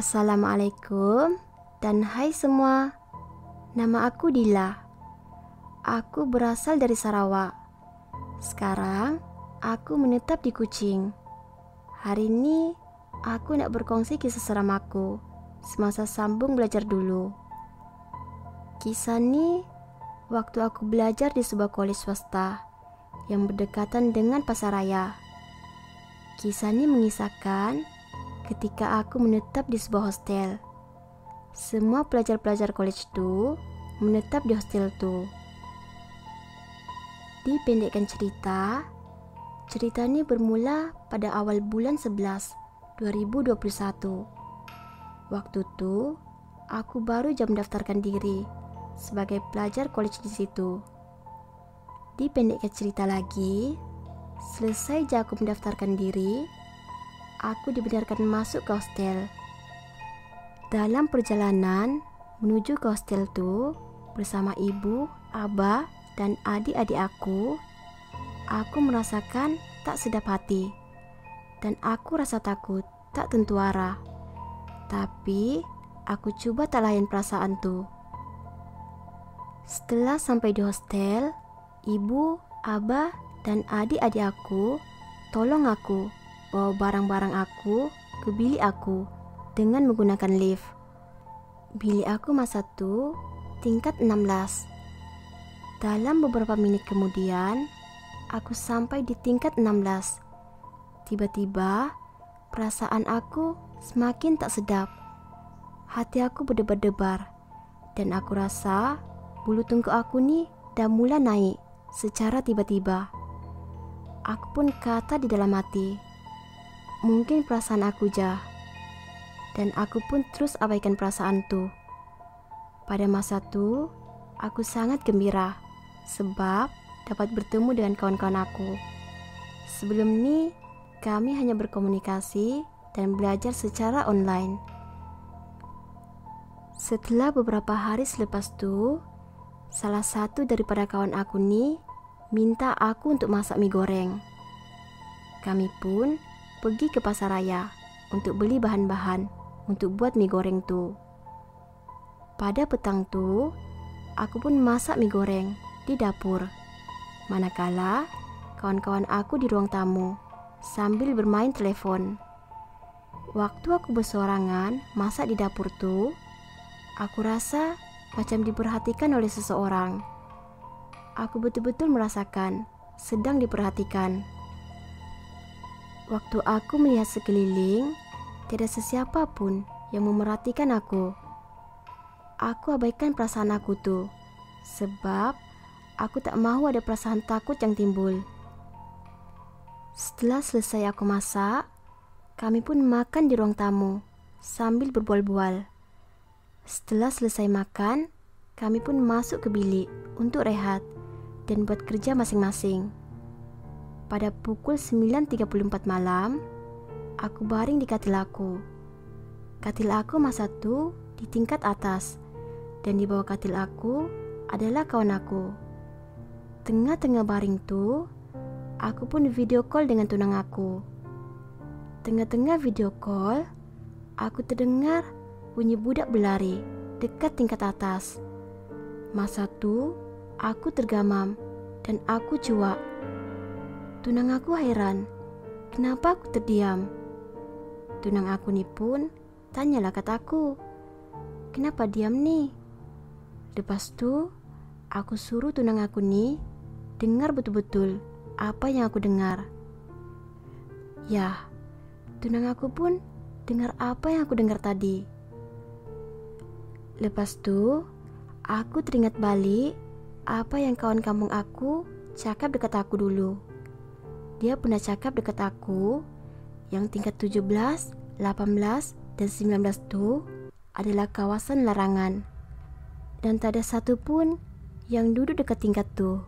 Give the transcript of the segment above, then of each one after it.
Assalamualaikum dan hai semua. Nama aku Dila. Aku berasal dari Sarawak. Sekarang aku menetap di Kuching. Hari ini aku nak berkongsi kisah seram aku semasa sambung belajar dulu. Kisah ini waktu aku belajar di sebuah kolej swasta yang berdekatan dengan pasaraya. Kisah ini mengisahkan ketika aku menetap di sebuah hostel. Semua pelajar-pelajar college itu menetap di hostel itu. Dipendekkan cerita ini bermula pada awal bulan 11, 2021. Waktu itu, aku baru jam mendaftarkan diri sebagai pelajar college di situ. Dipendekkan cerita lagi, selesai aku mendaftarkan diri, aku dibenarkan masuk ke hostel. Dalam perjalanan menuju ke hostel itu bersama ibu, abah, dan adik-adik aku merasakan tak sedap hati. Dan aku rasa takut, tak tentu arah. Tapi aku coba tak layan perasaan tu. Setelah sampai di hostel, ibu, abah, dan adik-adik aku tolong aku bawa barang-barang aku ke bilik aku dengan menggunakan lift. Bilik aku masa itu tingkat 16. Dalam beberapa menit kemudian, aku sampai di tingkat 16. Tiba-tiba, perasaan aku semakin tak sedap. Hati aku berdebar-debar, dan aku rasa bulu tengkuk aku nih dah mula naik secara tiba-tiba. Aku pun kata di dalam hati, mungkin perasaan aku jah. Dan aku pun terus abaikan perasaan tu. Pada masa tu, aku sangat gembira sebab dapat bertemu dengan kawan-kawan aku. Sebelum ni, kami hanya berkomunikasi dan belajar secara online. Setelah beberapa hari selepas tu, salah satu daripada kawan aku ni minta aku untuk masak mie goreng. Kami pun pergi ke pasaraya untuk beli bahan-bahan untuk buat mie goreng tu. Pada petang tu, aku pun masak mie goreng di dapur. Manakala kawan-kawan aku di ruang tamu sambil bermain telepon. Waktu aku bersorangan masak di dapur tu, aku rasa macam diperhatikan oleh seseorang. Aku betul-betul merasakan sedang diperhatikan. Waktu aku melihat sekeliling, tidak sesiapa pun yang memerhatikan aku. Aku abaikan perasaan aku tuh, sebab aku tak mahu ada perasaan takut yang timbul. Setelah selesai aku masak, kami pun makan di ruang tamu sambil berbual-bual. Setelah selesai makan, kami pun masuk ke bilik untuk rehat dan buat kerja masing-masing. Pada pukul 9.34 malam, aku baring di katil aku. Katil aku masa tu di tingkat atas, dan di bawah katil aku adalah kawan aku. Tengah-tengah baring tu, aku pun video call dengan tunang aku. Tengah-tengah video call, aku terdengar bunyi budak berlari dekat tingkat atas. Masa tu, aku tergamam dan aku cuak. Tunang aku heran, kenapa aku terdiam? Tunang aku ni pun tanyalah kataku, kenapa diam ni? Lepas tu, aku suruh tunang aku ni dengar betul-betul apa yang aku dengar. Yah, tunang aku pun dengar apa yang aku dengar tadi. Lepas tu, aku teringat balik apa yang kawan kampung aku cakap dekat aku dulu. Dia pernah cakap dekat aku yang tingkat 17, 18, dan 19 tu adalah kawasan larangan. Dan tak ada satu pun yang duduk dekat tingkat tu.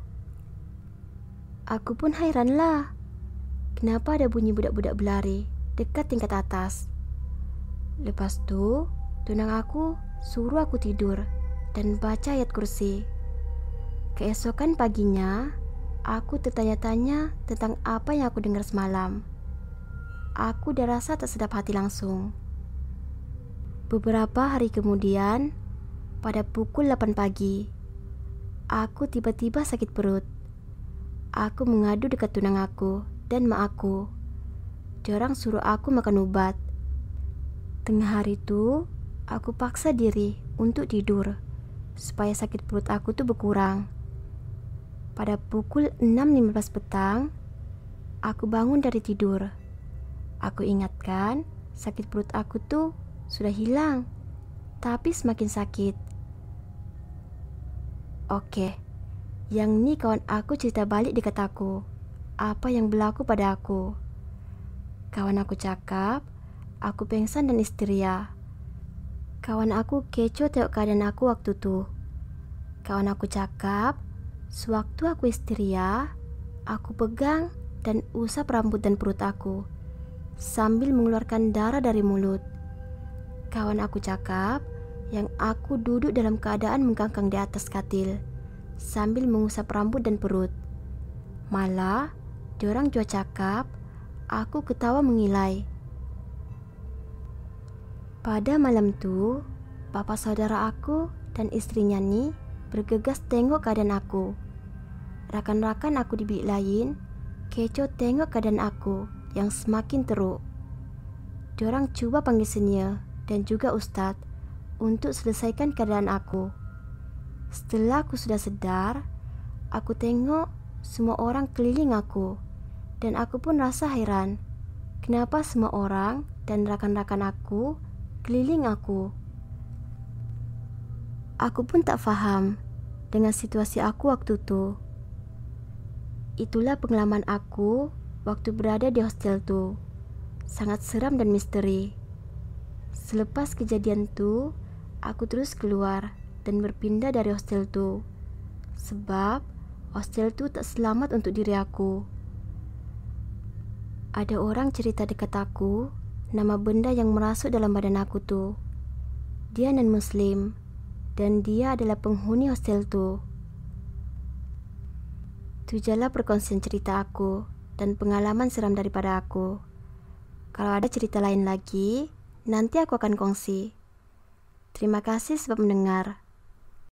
Aku pun hairan lah, kenapa ada bunyi budak-budak berlari dekat tingkat atas. Lepas tu, tunang aku suruh aku tidur dan baca ayat kursi. Keesokan paginya, aku tertanya-tanya tentang apa yang aku dengar semalam. Aku dah rasa tak sedap hati langsung. Beberapa hari kemudian, pada pukul 8 pagi, aku tiba-tiba sakit perut. Aku mengadu dekat tunang aku dan mak aku. Dorang suruh aku makan obat. Tengah hari itu, aku paksa diri untuk tidur supaya sakit perut aku tuh berkurang. Pada pukul 6.15 petang, aku bangun dari tidur. Aku ingatkan sakit perut aku tuh sudah hilang, tapi semakin sakit. Oke, yang ini kawan aku cerita balik dekat aku, apa yang berlaku pada aku. Kawan aku cakap, aku pingsan dan histeria. Kawan aku kecoh tengok keadaan aku waktu itu. Kawan aku cakap, sewaktu aku histeria, aku pegang dan usap rambut dan perut aku, sambil mengeluarkan darah dari mulut. Kawan aku cakap, yang aku duduk dalam keadaan mengkangkang di atas katil, sambil mengusap rambut dan perut. Malah, diorang juga cakap, aku ketawa mengilai. Pada malam itu, bapak saudara aku dan istrinya nih bergegas tengok keadaan aku. Rakan-rakan aku di bilik lain kecoh tengok keadaan aku yang semakin teruk. Diorang coba panggil senior dan juga ustadz untuk selesaikan keadaan aku. Setelah aku sudah sedar, aku tengok semua orang keliling aku, dan aku pun rasa heran kenapa semua orang dan rakan-rakan aku keliling aku. Aku pun tak faham dengan situasi aku waktu itu. Itulah pengalaman aku waktu berada di hostel itu. Sangat seram dan misteri. Selepas kejadian itu, aku terus keluar dan berpindah dari hostel itu. Sebab hostel itu tak selamat untuk diri aku. Ada orang cerita dekat aku, nama benda yang merasuk dalam badan aku tuh. Dia non-muslim, dan dia adalah penghuni hostel itu. Itu jelah perkongsian cerita aku dan pengalaman seram daripada aku. Kalau ada cerita lain lagi, nanti aku akan kongsi. Terima kasih sebab mendengar.